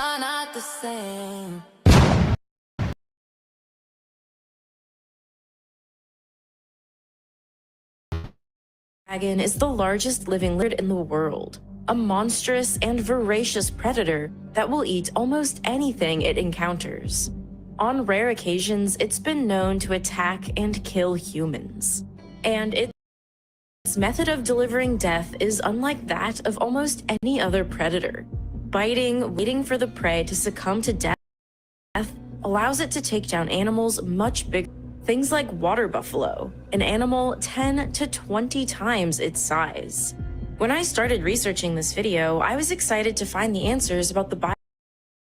not the same. Dragon is the largest living lizard in the world, a monstrous and voracious predator that will eat almost anything it encounters. On rare occasions, it's been known to attack and kill humans. And its method of delivering death is unlike that of almost any other predator. Biting, waiting for the prey to succumb to death, allows it to take down animals much bigger. Things like water buffalo, an animal 10 to 20 times its size. When I started researching this video, I was excited to find the answers about the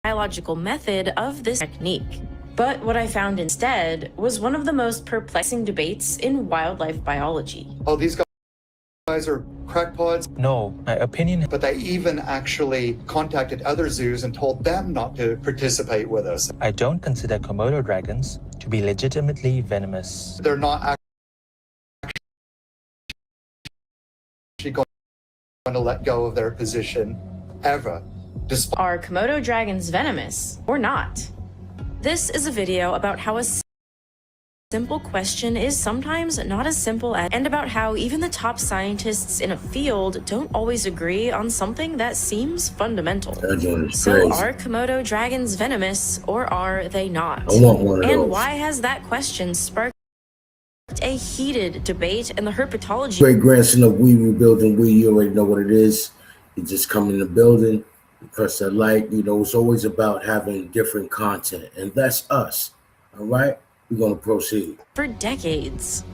biological method of this technique. But what I found instead was one of the most perplexing debates in wildlife biology. Oh, these guys are crackpots? No, my opinion. But they even actually contacted other zoos and told them not to participate with us. I don't consider Komodo dragons to be legitimately venomous. They're not actually going to let go of their position ever. Are Komodo dragons venomous or not? This is a video about how a simple question is sometimes not as simple as, and about how even the top scientists in a field don't always agree on something that seems fundamental. So are Komodo dragons venomous or are they not? I want one of those. And why has that question sparked a heated debate in the herpetology? Great grandson of Wrw building. You already know what it is. You just come in the building, you press that light. You know, it's always about having different content, and that's us. All right. We're going to proceed. For decades.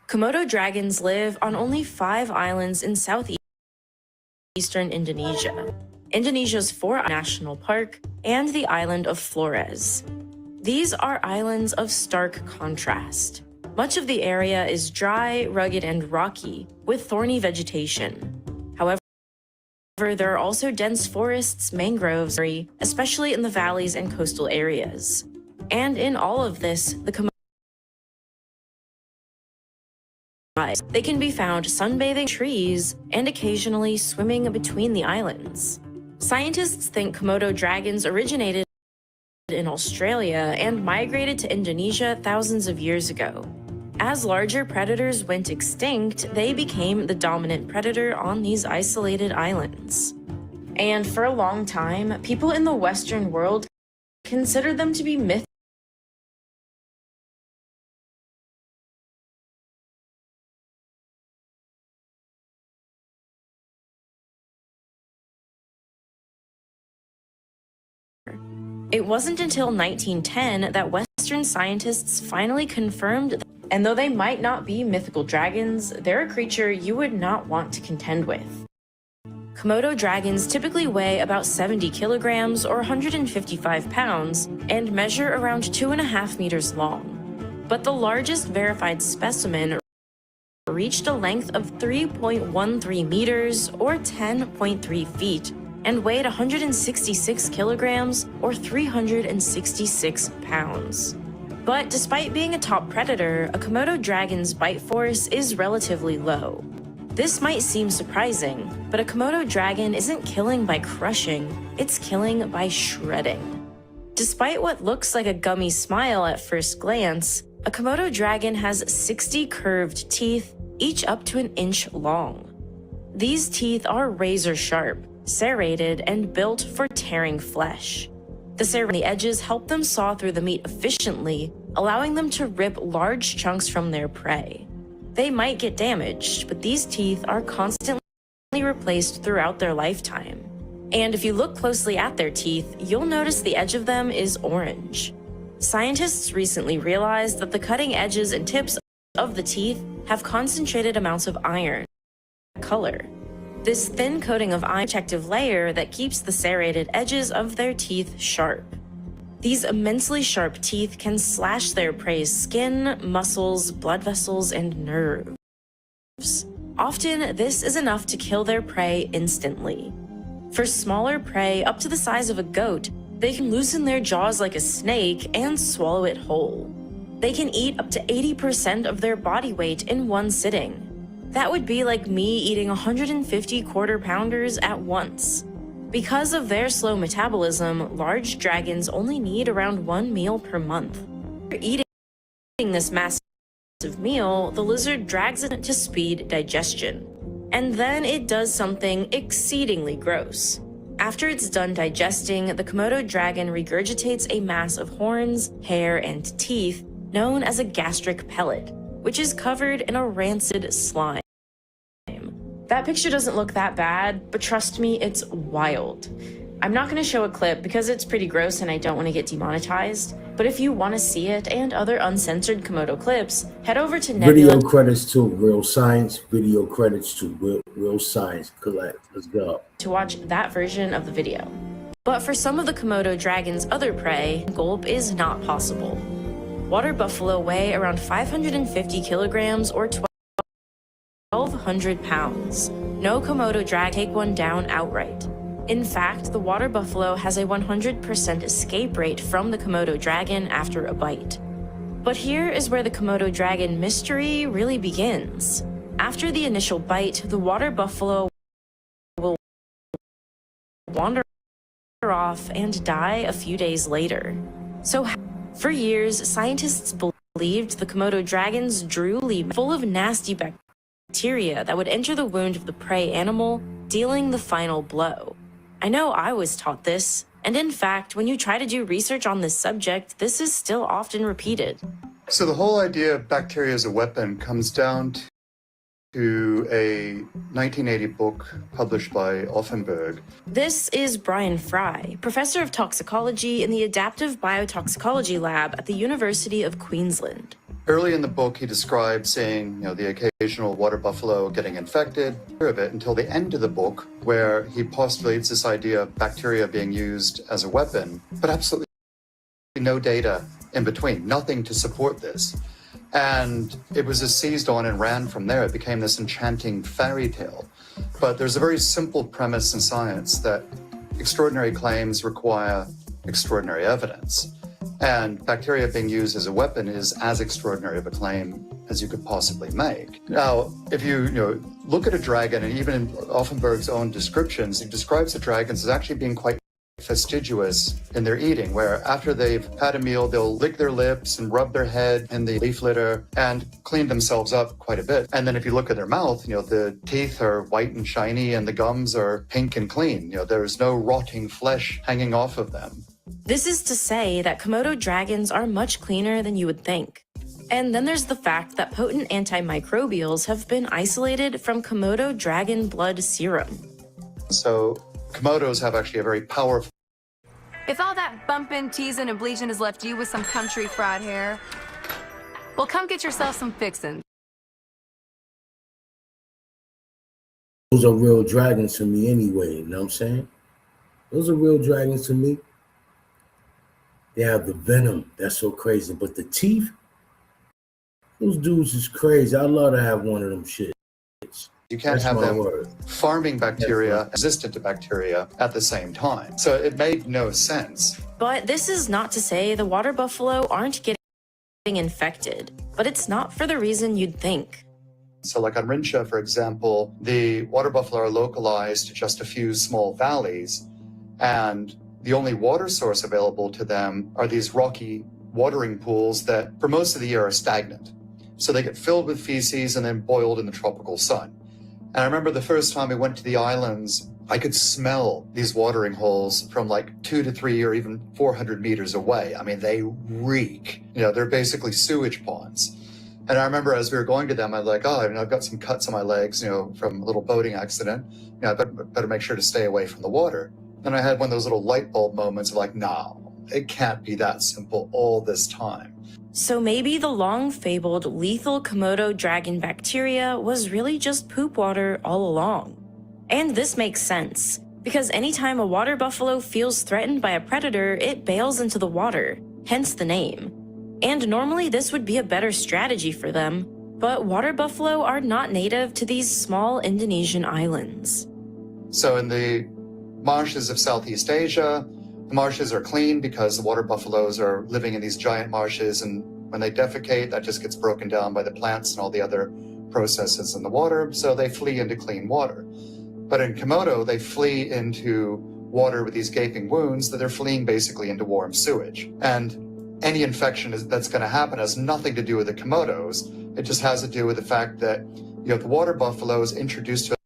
Komodo dragons live on only 5 islands in southeastern Indonesia, Indonesia's 4th national park, and the island of Flores. These are islands of stark contrast. Much of the area is dry, rugged, and rocky, with thorny vegetation. However, there are also dense forests, mangroves, especially in the valleys and coastal areas. And in all of this, the Komodo they can be found sunbathing trees and occasionally swimming between the islands. Scientists think Komodo dragons originated in Australia and migrated to Indonesia thousands of years ago. As larger predators went extinct, they became the dominant predator on these isolated islands. And for a long time, people in the Western world considered them to be myths. It wasn't until 1910 that Western scientists finally confirmed that, and though they might not be mythical dragons, they're a creature you would not want to contend with. Komodo dragons typically weigh about 70 kilograms or 155 pounds and measure around 2.5 meters long. But the largest verified specimen reached a length of 3.13 meters or 10.3 feet and weighed 166 kilograms or 366 pounds. But despite being a top predator, a Komodo dragon's bite force is relatively low. This might seem surprising, but a Komodo dragon isn't killing by crushing, it's killing by shredding. Despite what looks like a gummy smile at first glance, a Komodo dragon has 60 curved teeth, each up to 1 inch long. These teeth are razor sharp, serrated, and built for tearing flesh. The serrated edges help them saw through the meat efficiently, allowing them to rip large chunks from their prey. They might get damaged, but these teeth are constantly replaced throughout their lifetime. And if you look closely at their teeth, you'll notice the edge of them is orange. Scientists recently realized that the cutting edges and tips of the teeth have concentrated amounts of iron color. This thin coating of iron protective layer that keeps the serrated edges of their teeth sharp. These immensely sharp teeth can slash their prey's skin, muscles, blood vessels, and nerves. Often, this is enough to kill their prey instantly. For smaller prey up to the size of a goat, they can loosen their jaws like a snake and swallow it whole. They can eat up to 80% of their body weight in one sitting. That would be like me eating 150 quarter-pounders at once. Because of their slow metabolism, large dragons only need around 1 meal per month. After eating this massive meal, the lizard drags it to speed digestion. And then it does something exceedingly gross. After it's done digesting, the Komodo dragon regurgitates a mass of horns, hair, and teeth known as a gastric pellet, which is covered in a rancid slime. That picture doesn't look that bad, but trust me, it's wild. I'm not going to show a clip because it's pretty gross and I don't want to get demonetized, but if you want to see it and other uncensored Komodo clips, head over to Nebula. Video credits to Real Science. Video credits to Real Science Collect. Let's go. To watch that version of the video. But for some of the Komodo dragon's other prey, gulp is not possible. Water buffalo weigh around 550 kilograms or 1,200 pounds. No Komodo dragon take one down outright. In fact, the water buffalo has a 100% escape rate from the Komodo dragon after a bite. But here is where the Komodo dragon mystery really begins. After the initial bite, the water buffalo will wander off and die a few days later. So, for years, scientists believed the Komodo dragon's drooly full of nasty bacteria that would enter the wound of the prey animal, dealing the final blow. I know I was taught this, and in fact, when you try to do research on this subject, this is still often repeated. So the whole idea of bacteria as a weapon comes down to a 1980 book published by Offenberg. This is Brian Fry, professor of toxicology in the Adaptive Biotoxicology Lab at the University of Queensland. Early in the book, he describes seeing, the occasional water buffalo getting infected, of it until the end of the book, where he postulates this idea of bacteria being used as a weapon, but absolutely no data in between, nothing to support this. And it was just seized on and ran from there. It became this enchanting fairy tale. But there's a very simple premise in science that extraordinary claims require extraordinary evidence. And bacteria being used as a weapon is as extraordinary of a claim as you could possibly make. Now, if you look at a dragon, and even in Offenberg's own descriptions, he describes the dragons as actually being quite fastidious in their eating, where after they've had a meal, they'll lick their lips and rub their head in the leaf litter and clean themselves up quite a bit. And then if you look at their mouth, the teeth are white and shiny and the gums are pink and clean. There's no rotting flesh hanging off of them. This is to say that Komodo dragons are much cleaner than you would think. And then there's the fact that potent antimicrobials have been isolated from Komodo dragon blood serum. So Komodos have actually a very powerful... If all that bumping, teasing, and bleaching has left you with some country fried hair, well, come get yourself some fixin'. Those are real dragons to me anyway, you know what I'm saying? Those are real dragons to me. They have the venom, that's so crazy. But the teeth, those dudes is crazy. I'd love to have one of them shits. You can't have them farming bacteria, resistant to bacteria at the same time. So it made no sense. But this is not to say the water buffalo aren't getting infected, but it's not for the reason you'd think. So like on Rincha, for example, the water buffalo are localized to just a few small valleys, and the only water source available to them are these rocky watering pools that for most of the year are stagnant. So they get filled with feces and then boiled in the tropical sun. And I remember the first time we went to the islands, I could smell these watering holes from like 2 to 3 or even 400 meters away. I mean, they reek. They're basically sewage ponds. And I remember as we were going to them, I was like, I've got some cuts on my legs, from a little boating accident. I better make sure to stay away from the water. Then I had one of those little light bulb moments of like, no, it can't be that simple all this time. So maybe the long-fabled lethal Komodo dragon bacteria was really just poop water all along. And this makes sense, because anytime a water buffalo feels threatened by a predator, it bails into the water, hence the name. And normally this would be a better strategy for them, but water buffalo are not native to these small Indonesian islands. So in the marshes of Southeast Asia, the marshes are clean because the water buffaloes are living in these giant marshes, and when they defecate, that just gets broken down by the plants and all the other processes in the water, so they flee into clean water. But in Komodo, they flee into water with these gaping wounds that they're fleeing basically into warm sewage. And any infection that's going to happen has nothing to do with the Komodos. It just has to do with the fact that, you know, the water buffalo is introduced to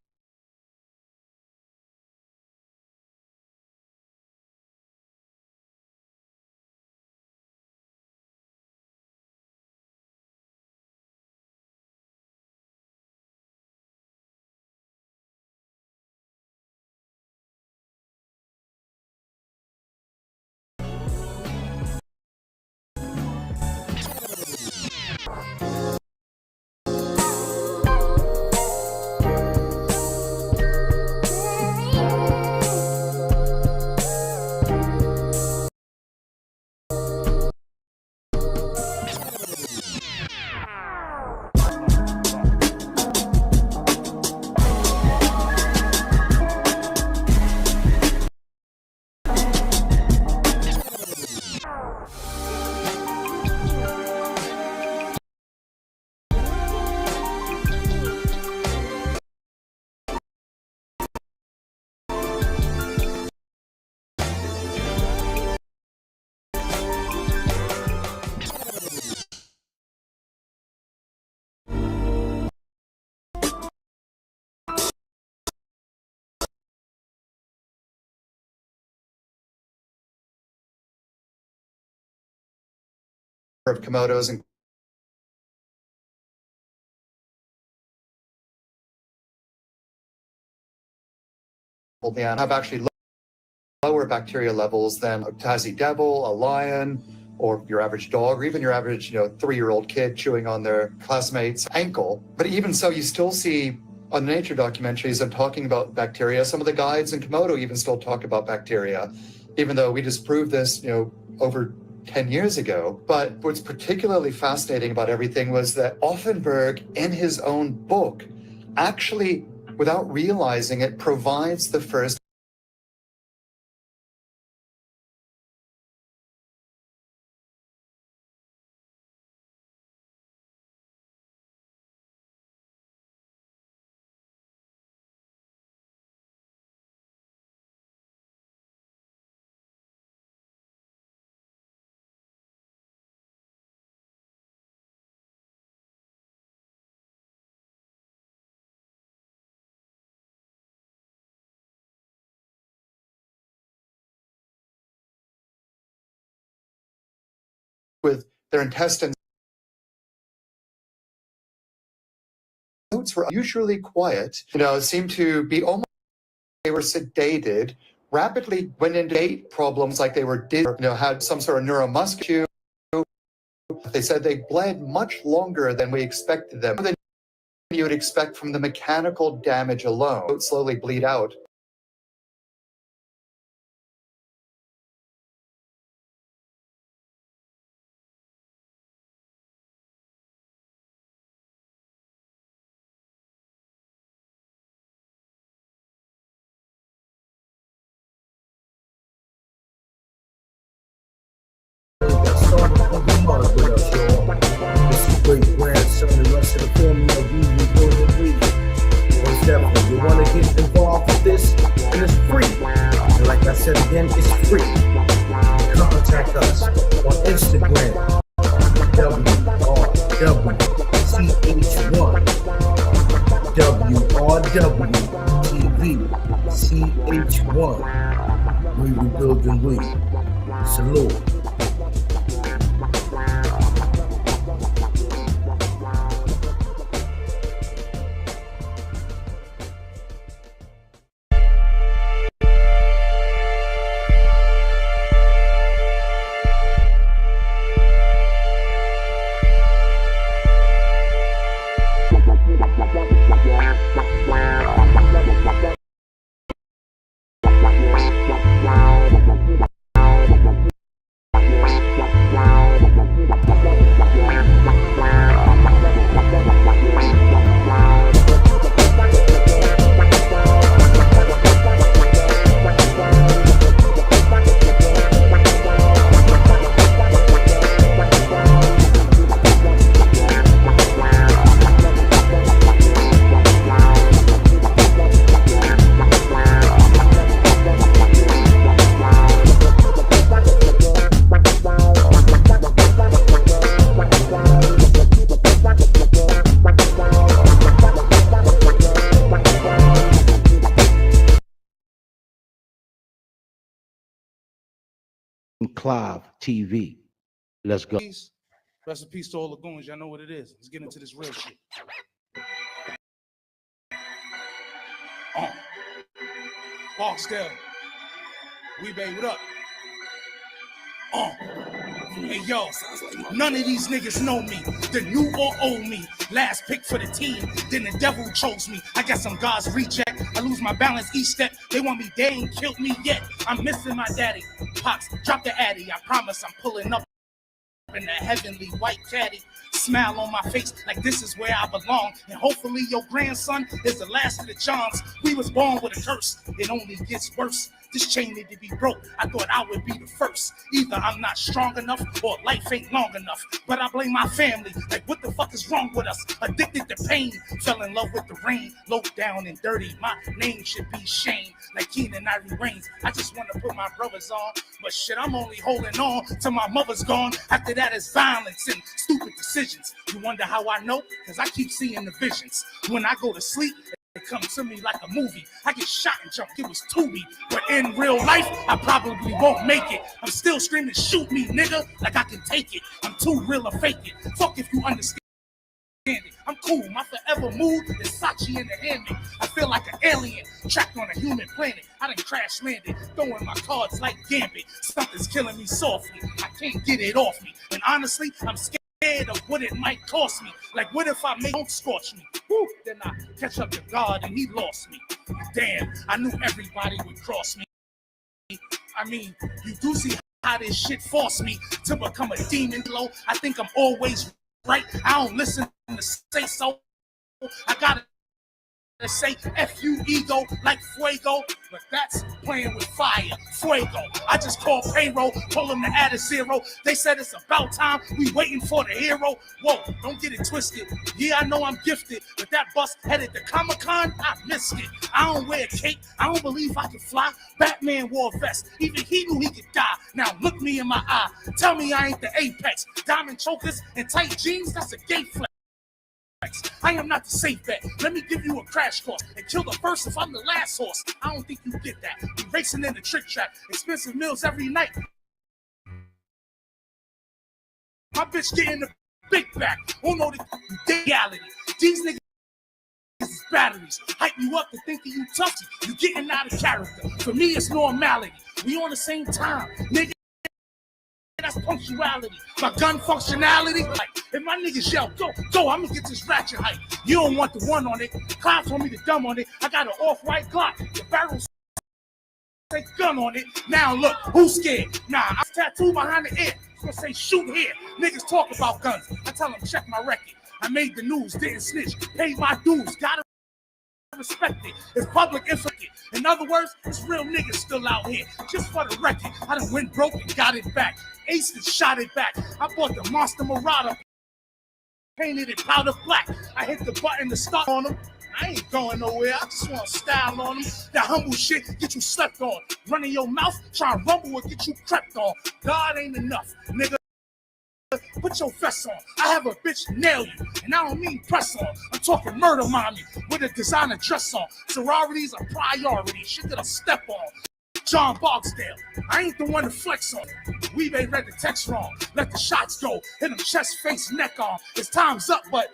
of Komodos and have actually lower bacteria levels than a Tassie devil, a lion, or your average dog, or even your average, 3-year-old kid chewing on their classmate's ankle. But even so, you still see on nature documentaries them talking about bacteria. Some of the guides in Komodo even still talk about bacteria, even though we disproved this, over 10 years ago. But what's particularly fascinating about everything was that Offenberg, in his own book, actually, without realizing it, provides the first with their intestines. Notes were usually quiet, seemed to be almost, they were sedated, rapidly went into gait problems like they were dizzy, had some sort of neuromuscular. They said they bled much longer than we expected them, more than you would expect from the mechanical damage alone. They would slowly bleed out. Started from the mud with us, y'all. This is great-grandson, the rest of the family of Wrw Building Weed. Most definitely, you want to get involved with this, and it's free. And like I said again, it's free. Contact us on Instagram, WRWCH1, WRWTV, CH1, Wrw Building Weed. Salute. SOUNDCLOUD TV. Let's go. Rest in peace to all the goons. Y'all know what it is. Let's get into this real shit. Barksdale. We baby, what up? Hey yo, none of these niggas know me. The new or old me. Last pick for the team, then the devil chose me. I guess I'm God's reject. I lose my balance each step. They want me, they ain't killed me yet. I'm missing my daddy. Pops, drop the addy. I promise I'm pulling up in that heavenly white caddy. Smile on my face like this is where I belong. And hopefully your grandson is the last of the Johns. We was born with a curse. It only gets worse. This chain needed to be broke. I thought I would be the first. Either I'm not strong enough or life ain't long enough. But I blame my family. Like what the fuck is wrong with us? Addicted to pain. Fell in love with the rain. Low down and dirty. My name should be Shane. Like Keenan Ivory Reigns. I just want to put my brothers on. But shit, I'm only holding on till my mother's gone. After that is violence and stupid decisions. You wonder how I know? Because I keep seeing the visions. When I go to sleep, it comes to me like a movie. I get shot and jump, it was Tubi. But in real life, I probably won't make it. I'm still screaming, shoot me, nigga, like I can take it. I'm too real to fake it. Fuck if you understand it. I'm cool, my forever mood is Sachi in the hammock. I feel like an alien, trapped on a human planet. I done crash landed, throwing my cards like Gambit. Something's killing me softly, I can't get it off me. And honestly, I'm scared of what it might cost me. Like what if I don't scorch me? Woo, then I catch up to God and he lost me. Damn, I knew everybody would cross me. I mean, you do see how this shit forced me to become a demon low. I think I'm always right. I don't listen to say so. I gotta say F you ego like fuego, but that's playing with fire. Fuego. I just called payroll, told them to add a zero. They said it's about time, we waiting for the hero. Whoa, don't get it twisted. Yeah, I know I'm gifted, but that bus headed to Comic-Con, I missed it. I don't wear a cape, I don't believe I can fly. Batman wore a vest, even he knew he could die. Now look me in my eye, tell me I ain't the apex. Diamond chokers and tight jeans, that's a gay flex. I am not the safe bet. Let me give you a crash course and kill the first if I'm the last horse. I don't think you get that. You racing in the trick track, expensive meals every night. My bitch getting the big back. Oh no, the reality. These niggas is batteries. Hype you up to thinking you tough. You getting out of character. For me, it's normality. We on the same time, nigga. That's punctuality. My gun functionality. Like, if my niggas yell, go, I'm gonna get this ratchet height. You don't want the one on it. Cloud told me to dumb on it. I got an off-white Glock. The barrel's say gun on it. Now look, who's scared? Nah, I tattooed behind the ear. It's gonna say shoot here. Niggas talk about guns. I tell them check my record. I made the news, didn't snitch. Paid my dues, gotta respect it. It's public info. In other words, it's real niggas still out here. Just for the record, I done went broke and got it back. Aced and shot it back. I bought the Monster Marauder, painted it powder black. I hit the button to start on them. I ain't going nowhere. I just want to style on them. That humble shit get you slept on. Running your mouth, try to rumble and get you crept on. God ain't enough, nigga. Put your vest on. I have a bitch nail you, and I don't mean press on. I'm talking murder mommy with a designer dress on. Sororities are priority. Shit that I step on. John Barksdale, I ain't the one to flex on. We may read the text wrong. Let the shots go. Hit him chest, face, neck on. His time's up, but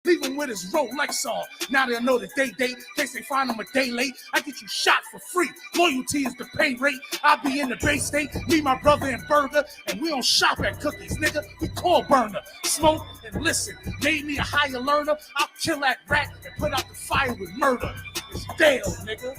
leave him with his Rolex on. Now they'll know the day date. In case they find him a day late, I get you shot for free. Loyalty is the pay rate. I'll be in the Bay State. Me, my brother, and Burger. And we don't shop at cookies, nigga. We call burner. Smoke and listen. Made me a higher learner. I'll kill that rat and put out the fire with murder. It's Dale, nigga.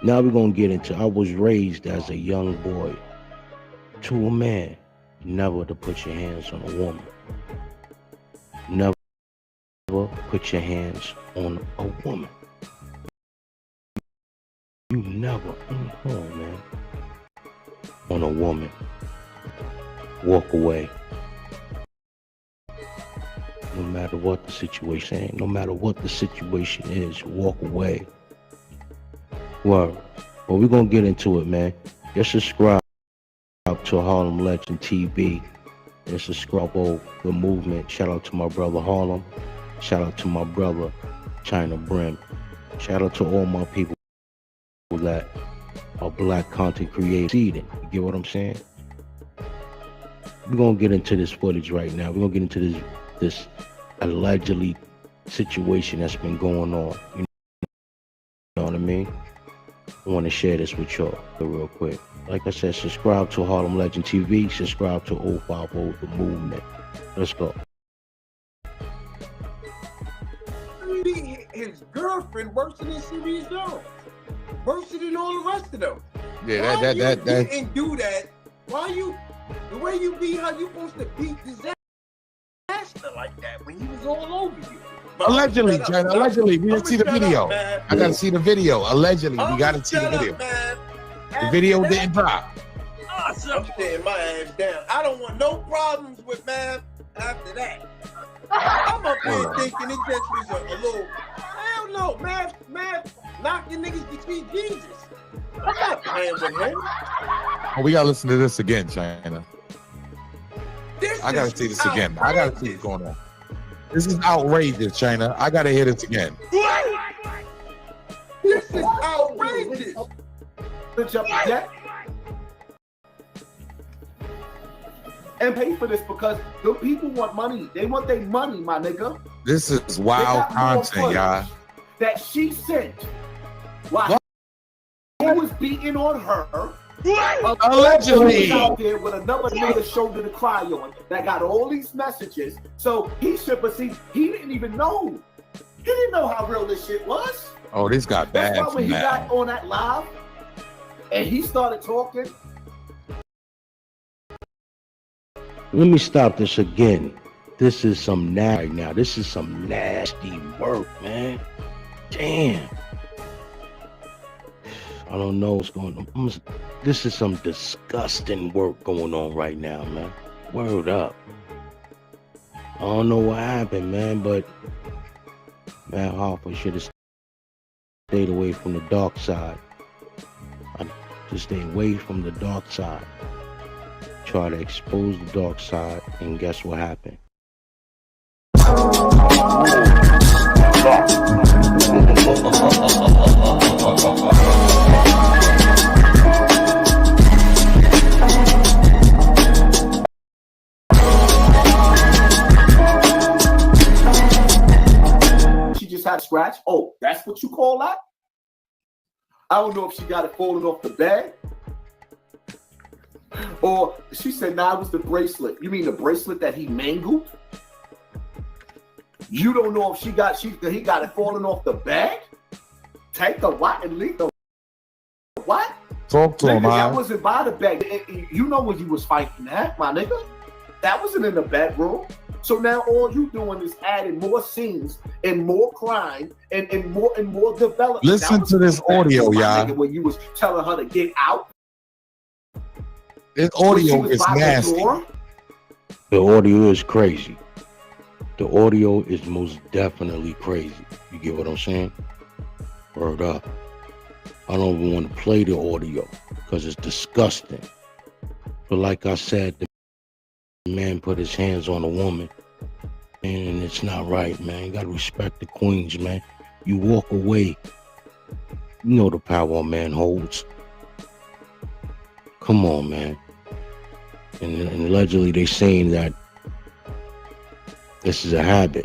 Now we're going to get into, I was raised as a young boy to a man, never to put your hands on a woman. Never put your hands on a woman. You never, man, on a woman. Walk away. No matter what the situation is, no matter what the situation is, walk away. Word. Well, we're gonna get into it, man. Just subscribe to Harlem Legend TV and subscribe to the movement. Shout out to my brother Harlem. Shout out to my brother China Brim. Shout out to all my people that are black content creators. You get what I'm saying? We're gonna get into this footage right now. We're gonna get into this allegedly situation that's been going on. You know what I mean? I want to share this with y'all real quick. Like I said, subscribe to Harlem Legend TV. Subscribe to 050 The Movement. Let's go. His girlfriend worse than Serious Jones. Worse than all the rest of them. Yeah, that didn't do that. Why you, the way you beat her, you supposed to beat disaster like that when he was all over you. Allegedly, China, allegedly. We didn't see the video. I gotta see the video. Allegedly, we gotta see the video. The video didn't drop. I'm staying my ass down. I don't want no problems with Mav after that. I'm up here thinking it just was a little, hell no, Mav knocked the niggas to see Jesus. I'm not playing with him. Oh, we gotta listen to this again, China. I gotta see this again. I gotta see what's going on. This is outrageous, China. I gotta hear this again. This is outrageous. And pay for this because the people want money. They want their money, my nigga. This is wild content, y'all. That she sent while he was beating on her. Allegedly. Out there with another nigga shoulder to cry on that got all these messages. So he should, but see, he didn't even know. He didn't know how real this shit was. Oh, this got bad. That's why when he got on that live and he started talking. Let me stop this again. This is some nasty now. This is some nasty work, man. Damn. I don't know what's going on. This is some disgusting work going on right now, man. Word up. I don't know what happened, man, but man, Harper should have stayed away from the dark side. I just stay away from the dark side. Try to expose the dark side, and guess what happened? She just had a scratch. Oh, that's what you call that? I don't know if she got it falling off the bed. Or she said, nah, it was the bracelet. You mean the bracelet that he mangled? You don't know if he got it falling off the bed? Take the what and leave the what? Talk to him, man. That wasn't by the bed. You know when you was fighting that, my nigga? That wasn't in the bedroom. So now all you doing is adding more scenes and more crime and more development. Listen to this audio, y'all. When you was telling her to get out. This audio is nasty. The audio is crazy. The audio is most definitely crazy. You get what I'm saying? Word up. I don't even want to play the audio because it's disgusting. But like I said, the man put his hands on a woman and it's not right, man. You gotta respect the queens, man. You walk away. You know the power a man holds. Come on, man. And allegedly they saying that this is a habit.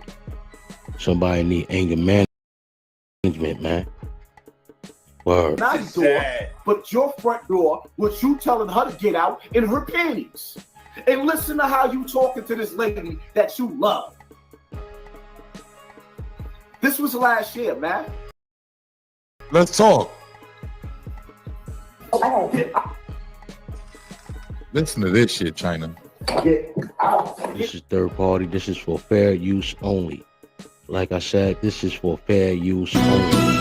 Somebody need anger management, man. Word. Not door, but your front door, which you telling her to get out in her panties. And listen to how you talking to this lady that you love. This was last year, man. Let's talk. Listen to this shit, China. This is third party. This is for fair use only. Like I said, this is for fair use only.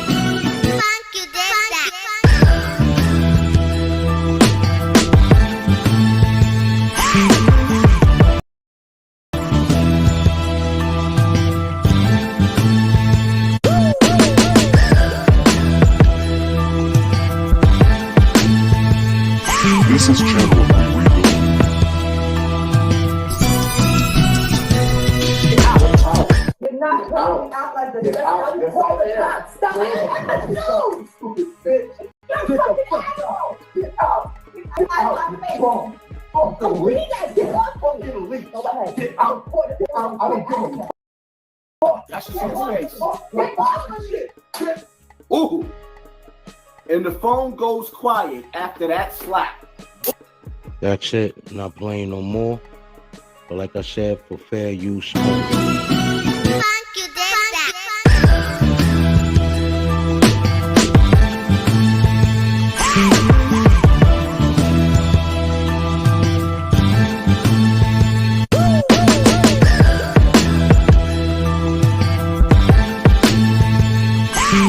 is channel of You're not talking out like the Stop it! No! Stupid bitch! Get the fuck out! Get out! Get out! We got get off! Get a leak! Get out! Get out! I don't give a fuck! That's just your face! Get off of shit! Ooh! And the phone goes quiet after that slap. That's it. Not playing no more. But like I said, for fair use.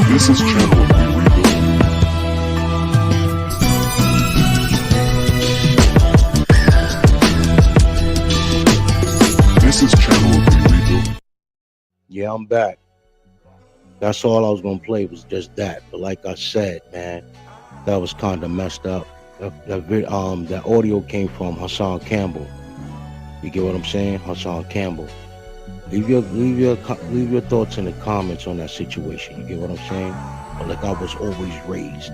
This is channel of This is channel of rebuild. Yeah, I'm back. That's all I was gonna play was just that. But like I said, man, that was kind of messed up. That audio came from Hassan Campbell. You get what I'm saying? Hassan Campbell. Leave your thoughts in the comments on that situation. You get what I'm saying? But like I was always raised,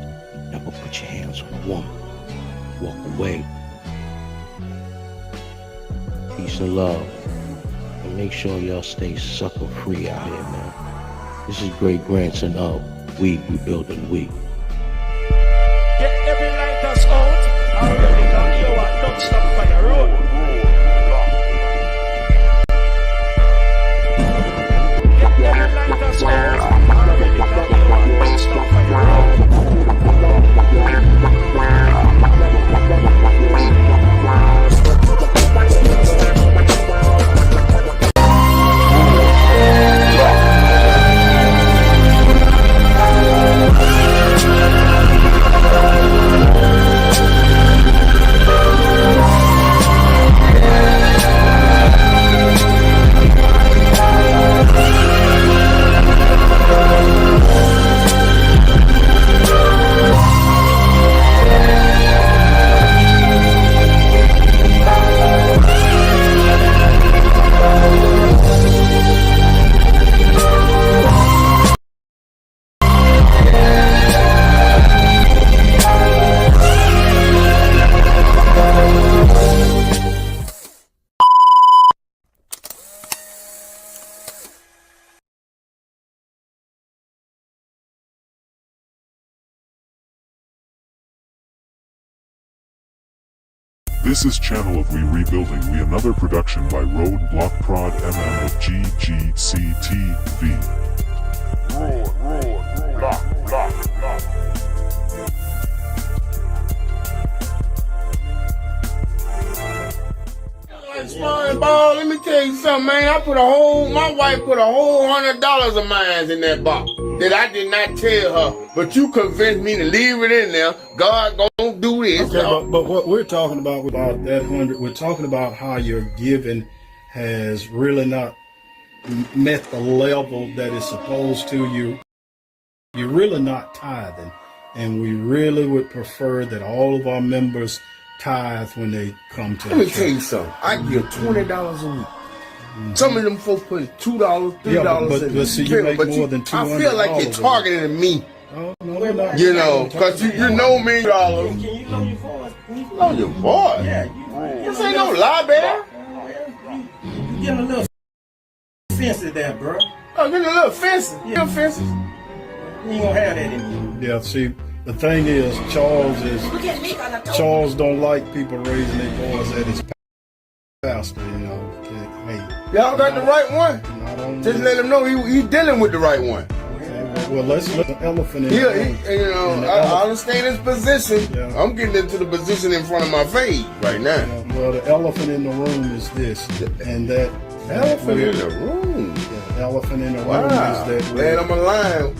never put your hands on a woman. Walk away. Peace and love. And make sure y'all stay sucker free out here, man. This is great grandson of We Building We. Get every lighters out. Already done you want don't stop on the road. Get every lighters out. Already done you want don't stop on the road. This is channel of We Rebuilding We, another production by RBPMM of GGCTV. Sparring ball, let me tell you something, man. My wife put a whole $100 of mine in that box that I did not tell her, but you convinced me to leave it in there. God gonna do this. Okay, but what we're talking about that 100, we're talking about how your giving has really not met the level that is supposed to. You're really not tithing, and we really would prefer that all of our members tithe when they come to Let me tell you something. I give $20 a week. Some of them folks put $2, $3 in. But see, you make more than $200. I feel like you're targeting me. Oh, no, we're not. You know, because you know me, dollars. Can you know your voice? Know your voice? Yeah. This ain't no lie, bear. You getting a little fancy there, bro. Oh, getting a little fancy. Yeah. Little fancy. You ain't gonna have that in you. Yeah, see, the thing is, Charles don't like people raising their voice at his pastor, you know. Hey, y'all got the right one. Just let him know he dealing with the right one. Okay, well, let's let the elephant in the room. You know, I understand his position. Yeah. I'm getting into the position in front of my face right now. Well, the elephant in the room is this, and that elephant in the room. The elephant in the room is that. Man, I'm alive.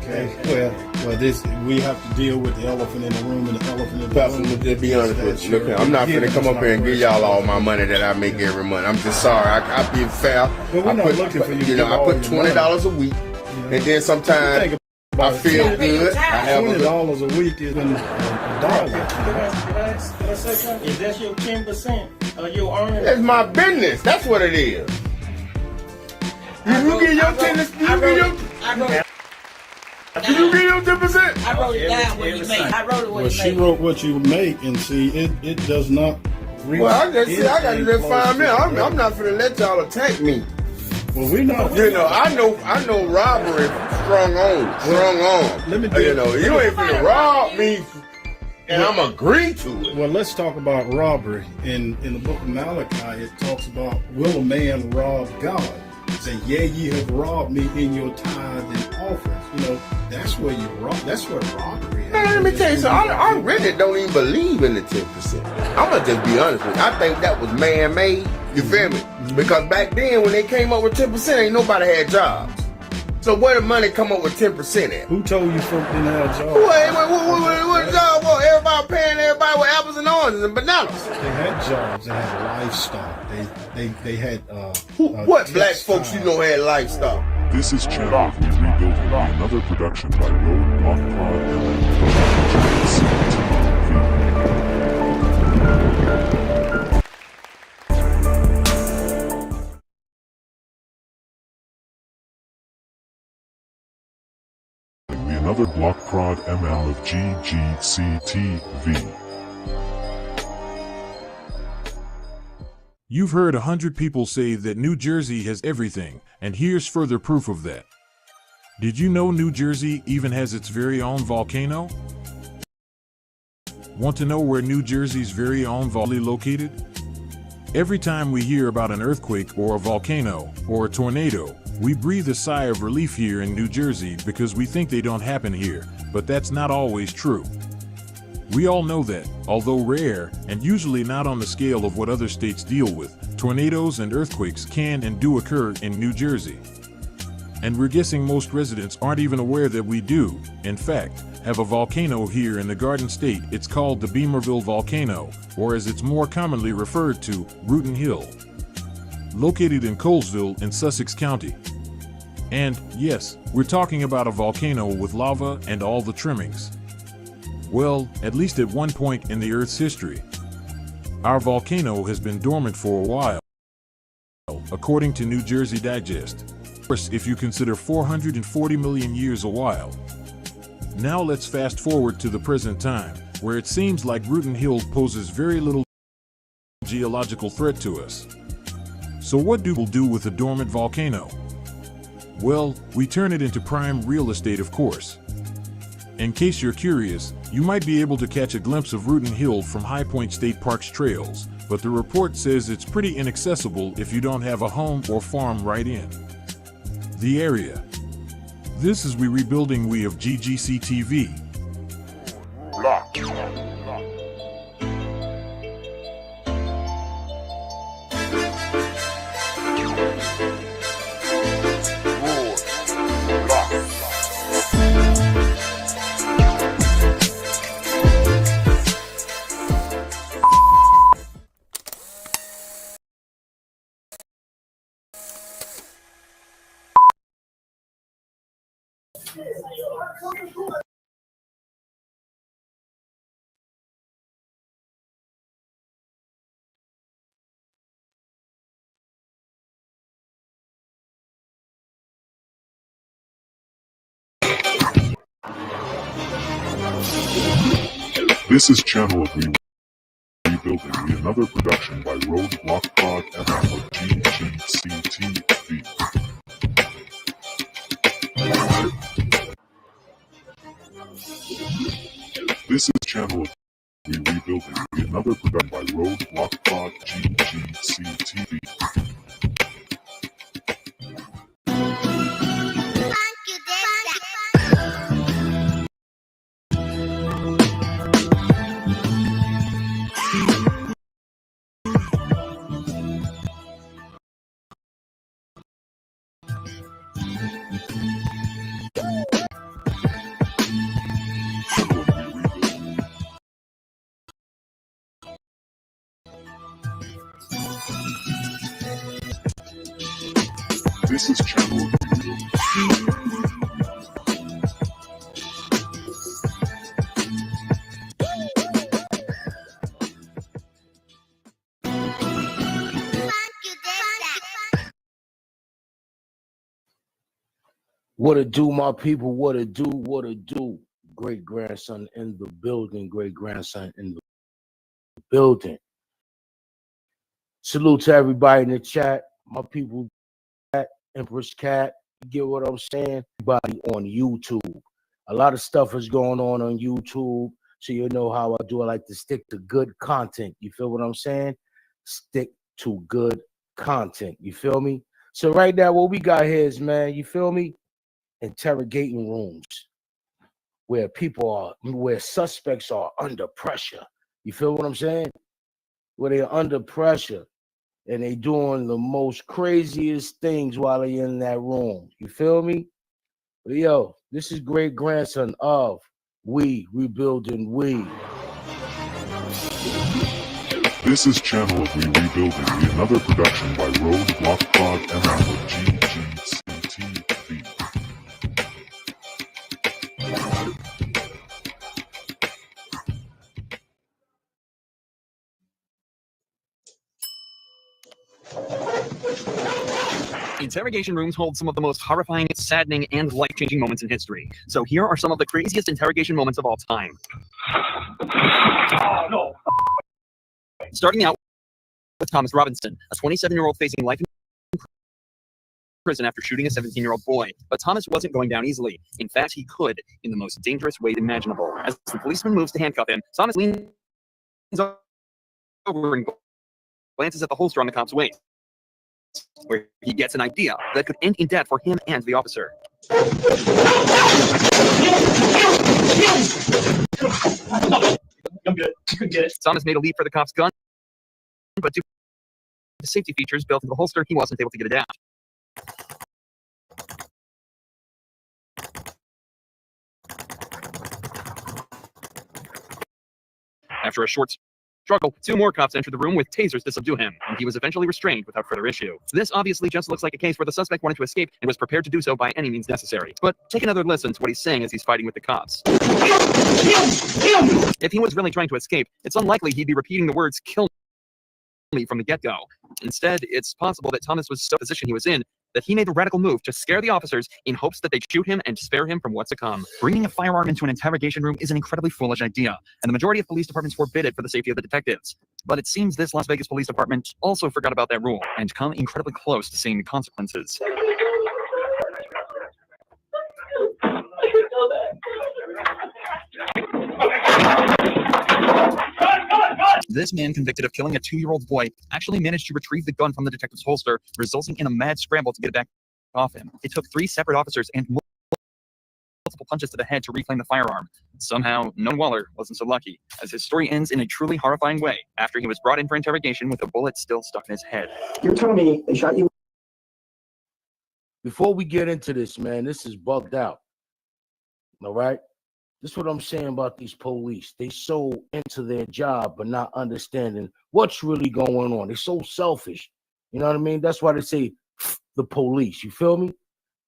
Okay, well, this we have to deal with the elephant in the room and the elephant in the room. Just be honest with you. Look, I'm not gonna come up here and give y'all all my money that I make every month. I'm just sorry. I be fair. But we're not looking for you. You know, I put $20 a week, and then sometimes I feel good. I have $20 a week is $1. Is that your 10% of your earnings? That's my business. That's what it is. You get your 10%. Did you get your 10%? I wrote it down what you make. I wrote it what you She make. wrote what you make, and see, it does not reach. Well, I got to just find me. I'm not finna let y'all attack me. Well, we not. You know, I know robbery, strong arm. Let me you know, you ain't finna rob me, and I'm agree to it. Well, let's talk about robbery. In the book of Malachi, it talks about, will a man rob God? It says, yea, ye have robbed me in your tithe and offerings. You know, that's where you rob. That's what robbery is. Man, let me tell you something. I really don't even believe in the 10%. I'm gonna just be honest with you. I think that was man-made. You feel me? Because back then, when they came up with 10%, ain't nobody had jobs. So where the money come up with 10% at? Who told you folk didn't have jobs? What job was? Everybody paying everybody with apples and oranges and bananas. They had jobs. They had livestock. They had what black folks you know had livestock? This is Channel We Rebuilding, another production by Wrw Live Tv. Another Block Prod MM of GGCTV. You've heard 100 people say that New Jersey has everything, and here's further proof of that. Did you know New Jersey even has its very own volcano? Want to know where New Jersey's very own volcano is located? Every time we hear about an earthquake or a volcano or a tornado, we breathe a sigh of relief here in New Jersey because we think they don't happen here, but that's not always true. We all know that, although rare, and usually not on the scale of what other states deal with, tornadoes and earthquakes can and do occur in New Jersey. And we're guessing most residents aren't even aware that we do, in fact, have a volcano here in the Garden State. It's called the Beamerville Volcano, or as it's more commonly referred to, Rootin' Hill. Located in Colesville in Sussex County. And, yes, we're talking about a volcano with lava and all the trimmings. Well, at least at one point in the Earth's history. Our volcano has been dormant for a while, according to New Jersey Digest. Of course, if you consider 440 million years a while. Now let's fast forward to the present time, where it seems like Rootin' Hill poses very little geological threat to us. So what do we do with a dormant volcano? Well, we turn it into prime real estate, of course. In case you're curious, you might be able to catch a glimpse of Rootin' Hill from High Point State Park's trails, but the report says it's pretty inaccessible if you don't have a home or farm right in the area. This is We Rebuilding We of GGCTV. This is Channel of We Rebuilding, another production by Wrw Live Tv of GGCTV. This is Channel of We Rebuilding, another production by Wrw Live GGCTV. This is Channel of We Rebuilding. What it do, my people? What it do? What it do? Great grandson in the building. Great grandson in the building. Salute to everybody in the chat. My people, Empress Cat. You get what I'm saying? Everybody on YouTube. A lot of stuff is going on YouTube. So you know how I do. I like to stick to good content. You feel what I'm saying? Stick to good content. You feel me? So right now, what we got here is, man, you feel me? Interrogating rooms where where suspects are under pressure. You feel what I'm saying? Where they're under pressure and they doing the most craziest things while they're in that room. You feel me? But yo, this is great grandson of We Rebuilding We. This is Channel of We Rebuilding We, another production by Wrw GGCTV. Interrogation rooms hold some of the most horrifying, saddening, and life-changing moments in history. So here are some of the craziest interrogation moments of all time. Oh, no. Starting out with Thomas Robinson, a 27-year-old facing life in prison after shooting a 17-year-old boy. But Thomas wasn't going down easily. In fact, he could, in the most dangerous way imaginable. As the policeman moves to handcuff him, Thomas leans over and glances at the holster on the cop's waist, where he gets an idea that could end in death for him and the officer. I'm good. You can get it. Thomas made a leap for the cop's gun, but due to the safety features built into the holster, he wasn't able to get it out. After a short struggle, two more cops entered the room with tasers to subdue him, and he was eventually restrained without further issue. This obviously just looks like a case where the suspect wanted to escape and was prepared to do so by any means necessary. But take another listen to what he's saying as he's fighting with the cops. If he was really trying to escape, it's unlikely he'd be repeating the words "kill me" from the get-go. Instead, it's possible that Thomas was so in the position he was in that he made the radical move to scare the officers in hopes that they'd shoot him and spare him from what's to come. Bringing a firearm into an interrogation room is an incredibly foolish idea, and the majority of police departments forbid it for the safety of the detectives. But it seems this Las Vegas police department also forgot about that rule and come incredibly close to seeing the consequences. This man, convicted of killing a 2-year-old boy, actually managed to retrieve the gun from the detective's holster, resulting in a mad scramble to get it back off him. It took 3 separate officers and multiple punches to the head to reclaim the firearm. Somehow, Noah Waller wasn't so lucky, as his story ends in a truly horrifying way after he was brought in for interrogation with a bullet still stuck in his head. You're telling me they shot you? Before we get into this, man, this is bugged out. All right? This is what I'm saying about these police. They so into their job, but not understanding what's really going on. They're so selfish. You know what I mean? That's why they say the police. You feel me?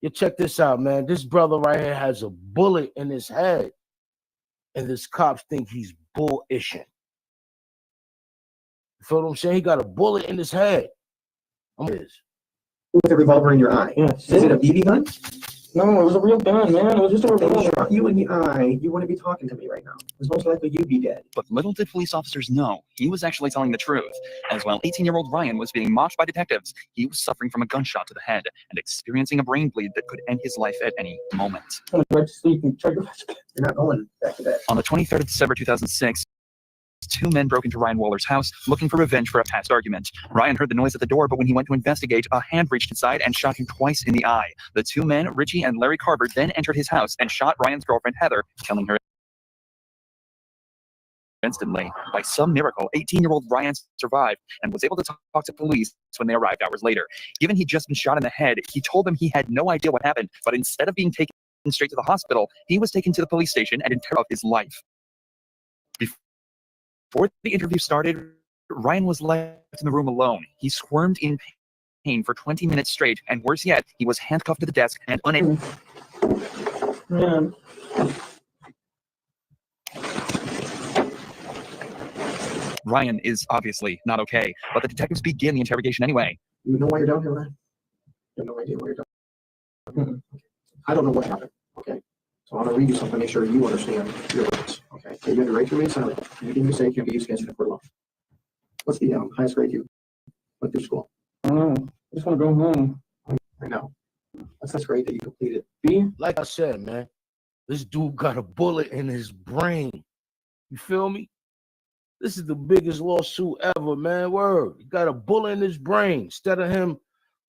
You check this out, man. This brother right here has a bullet in his head, and this cops think he's bullishing. You feel what I'm saying? He got a bullet in his head. With a revolver in your eye. Yes. Is it a BB gun? No, it was a real gun, man. It was just a revolver. Shot you in the eye. You wouldn't be talking to me right now. It's most likely you'd be dead. But little did police officers know, he was actually telling the truth. As while 18-year-old Ryan was being mocked by detectives, he was suffering from a gunshot to the head and experiencing a brain bleed that could end his life at any moment. You're not going back to bed. On the 23rd of December 2006, 2 men broke into Ryan Waller's house looking for revenge for a past argument. Ryan heard the noise at the door, but when he went to investigate, a hand reached inside and shot him twice in the eye. The 2 men, Richie and Larry Carver, then entered his house and shot Ryan's girlfriend Heather, killing her instantly. By some miracle, 18-year-old Ryan survived and was able to talk to police when they arrived hours later. Given he'd just been shot in the head, he told them he had no idea what happened, but instead of being taken straight to the hospital, he was taken to the police station and interrogated his life. Before the interview started, Ryan was left in the room alone. He squirmed in pain for 20 minutes straight, and worse yet, he was handcuffed to the desk and unable. Man. Ryan is obviously not okay, but the detectives begin the interrogation anyway. You know why you're down here, Ryan? You have no idea why you're down here. I don't know what happened. Okay. So I'm going to read you something to make sure you understand your rights. Okay. Okay, you have the right to remain silent. Anything you say can be used against you in a court of law. What's the highest grade you went through school? I don't know. I just want to go home. I know. That's the grade that you completed. B, like I said, man, this dude got a bullet in his brain. You feel me? This is the biggest lawsuit ever, man. Word. He got a bullet in his brain. Instead of him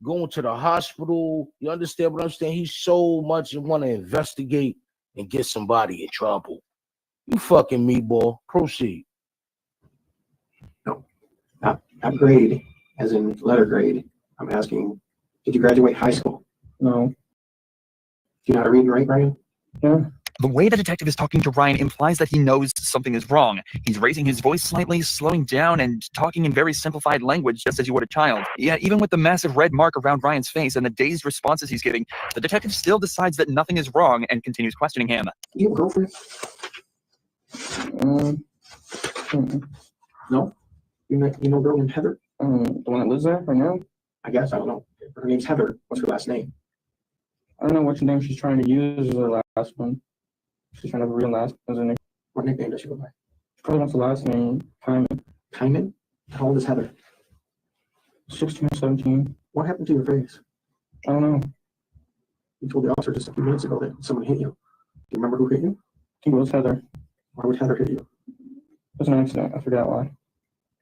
going to the hospital, you understand what I'm saying? He's so much and want to investigate and get somebody in trouble. You fucking meatball. Proceed. No, not grade, as in letter grade. I'm asking, did you graduate high school? No. Do you know how to read and write, Ryan? Yeah. The way the detective is talking to Ryan implies that he knows something is wrong. He's raising his voice slightly, slowing down, and talking in very simplified language, just as you would a child. Yet, even with the massive red mark around Ryan's face and the dazed responses he's giving, the detective still decides that nothing is wrong and continues questioning him. You have a girlfriend? No? You know a girl named Heather? The one that lives there right now? I guess, I don't know. Her name's Heather. What's her last name? I don't know which name she's trying to use as her last one. She's trying to have a real last as a nickname. What nickname does she go by? She probably wants the last name, Hyman. Hyman? How old is Heather? 16 or 17. What happened to your face? I don't know. You told the officer just a few minutes ago that someone hit you. Do you remember who hit you? I think it was Heather. Why would Heather hit you? It was an accident. I forgot why.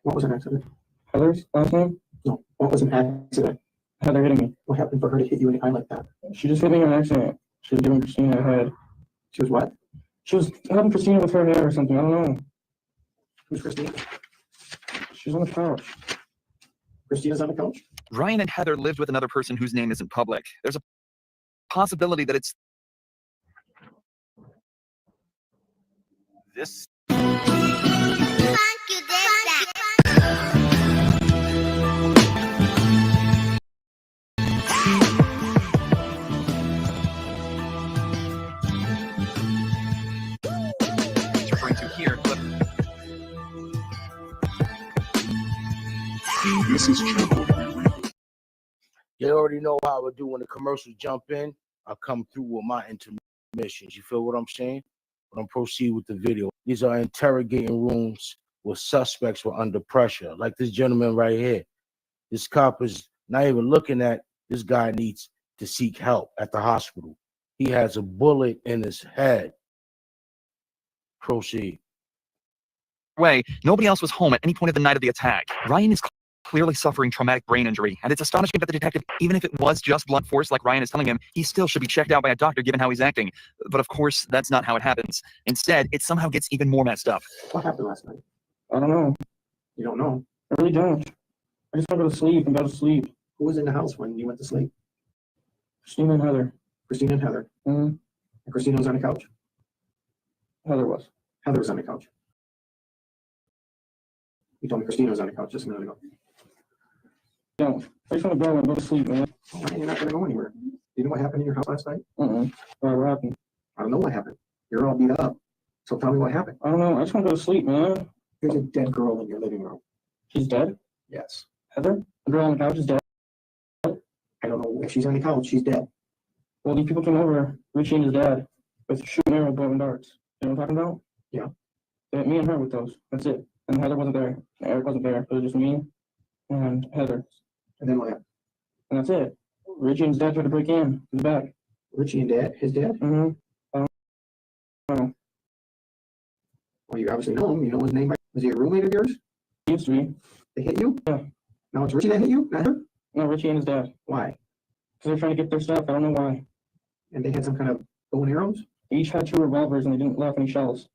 What was an accident? Heather's last name? No. What was an accident? Heather hitting me. What happened for her to hit you in the eye like that? She just hit me in an accident. She was giving Christina a head. She was what? She was helping Christina with her hair or something. I don't know. Who's Christina? She's on the couch. Christina's on the couch? Ryan and Heather lived with another person whose name isn't public. There's a possibility that it's this. Referring to here, but This is Channel Wrw. You already know how I do when the commercials jump in. I come through with my intermissions. You feel what I'm saying? But I'm proceed with the video. These are interrogating rooms where suspects were under pressure. Like this gentleman right here. This cop is not even looking at this guy needs to seek help at the hospital. He has a bullet in his head. Proceed. way, nobody else was home at any point of the night of the attack. Ryan is clearly suffering traumatic brain injury, and it's astonishing that the detective, even if it was just blunt force like Ryan is telling him, he still should be checked out by a doctor given how he's acting. But of course, that's not how it happens. Instead, it somehow gets even more messed up. What happened last night? I don't know. You don't know? I really don't. I just want to go to sleep and go to sleep. Who was in the house when you went to sleep? Christina and Heather. Christina and Heather. Mm-hmm. And Christina was on the couch? Heather was. Heather was on the couch. You told me Christina was on the couch just a minute ago. No, I just want to go and go to sleep, man. Oh, you're not going to go anywhere. You know what happened in your house last night? Why, what happened? I don't know what happened. You're all beat up. So tell me what happened. I don't know. I just want to go to sleep, man. There's a dead girl in your living room. She's dead? Yes. Heather? The girl on the couch is dead? I don't know if she's on the couch. She's dead. Well, these people came over, Richie and his dad, with shooting arrow, bow, and darts. You know what I'm talking about? Yeah. They had me and her with those. That's it. And Heather wasn't there. Eric wasn't there. It was just me and Heather. And then what happened? And that's it. Richie and his dad tried to break in the back. Richie and dad? His dad? Mm-hmm. I don't know. Well, you obviously know him. You know his name. Was he a roommate of yours? He used to be. They hit you? Yeah. Now it's Richie that hit you, not her? No, Richie and his dad. Why? Because they're trying to get their stuff. I don't know why. And they had some kind of bow and arrows? They each had 2 revolvers and they didn't let off any shells.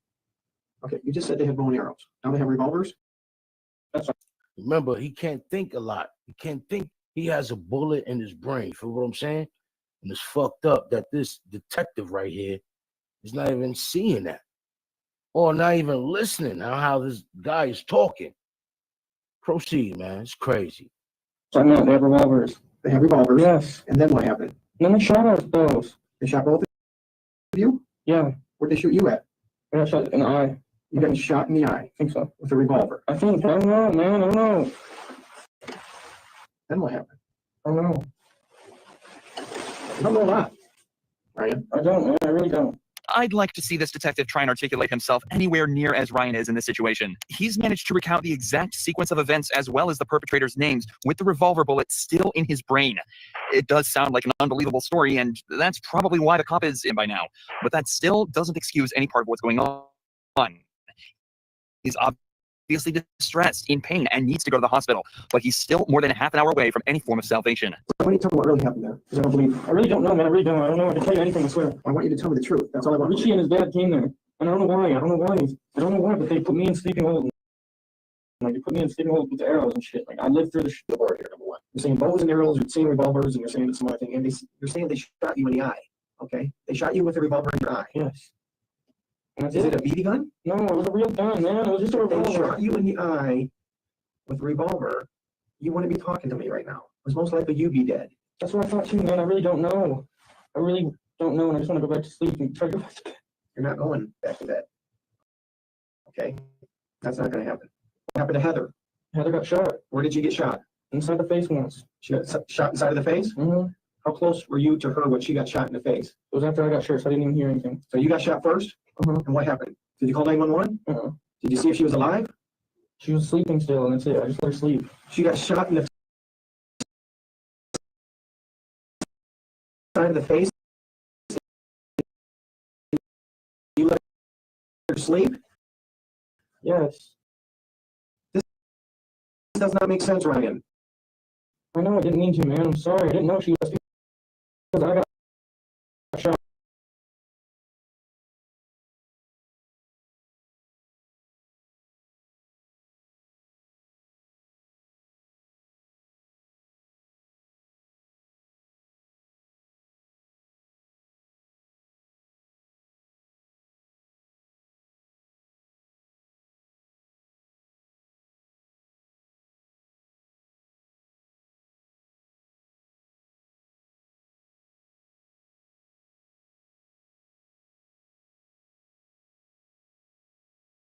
Okay, you just said they had bow and arrows. Now they have revolvers? That's right. Remember, he can't think a lot. He can't think. He has a bullet in his brain. You feel what I'm saying? And it's fucked up that this detective right here is not even seeing that. Or not even listening to how this guy is talking. Proceed, man. It's crazy. So I know they have revolvers. They have revolvers? Yes. And then what happened? And then they shot us both. They shot both of you? Yeah. Where'd they shoot you at? I got shot in the eye. You got shot in the eye? I think so. With a revolver? I think. I don't know, man. I don't know. Then what happened? I don't know. You don't know a lot. Ryan? I don't, man. I really don't. I'd like to see this detective try and articulate himself anywhere near as Ryan is in this situation. He's managed to recount the exact sequence of events as well as the perpetrator's names with the revolver bullet still in his brain. It does sound like an unbelievable story, and that's probably why the cop is in by now. But that still doesn't excuse any part of what's going on. He's obviously distressed, in pain, and needs to go to the hospital, but he's still more than a half an hour away from any form of salvation. Why don't you tell me what really happened there? Because I don't believe. I really don't know, man. I really don't. I don't know. I can tell you anything, I swear. I want you to tell me the truth. That's all I want. Richie and his dad came there. And I don't know why. I don't know why. I don't know why, but they put me in sleeping hold. Like, they put me in sleeping hold with the arrows and shit. Like, I lived through the shit. Here, number one. You're saying bows and arrows, you're saying revolvers, and you're saying some other thing. And you're saying they shot you in the eye. Okay? They shot you with a revolver in your eye. Yes. Is it a BB gun? No, it was a real gun, man. It was just a revolver. They shot you in the eye with a revolver. You wouldn't be talking to me right now. It's most likely you'd be dead. That's what I thought too, man. I really don't know. I really don't know, and I just want to go back to sleep and try to go back to bed. You're not going back to bed. Okay? That's not going to happen. What happened to Heather? Heather got shot. Where did you get shot? Inside the face once. She got shot inside of the face? Mm-hmm. How close were you to her when she got shot in the face? It was after I got shot, so I didn't even hear anything. So you got shot first? And what happened? Did you call 911? Did you see if she was alive? She was sleeping still, and that's it. I just let her sleep. She got shot in the side of the face. You let her sleep? Yes. This does not make sense, Ryan. I know I didn't mean to, man. I'm sorry. I didn't know she was. Because I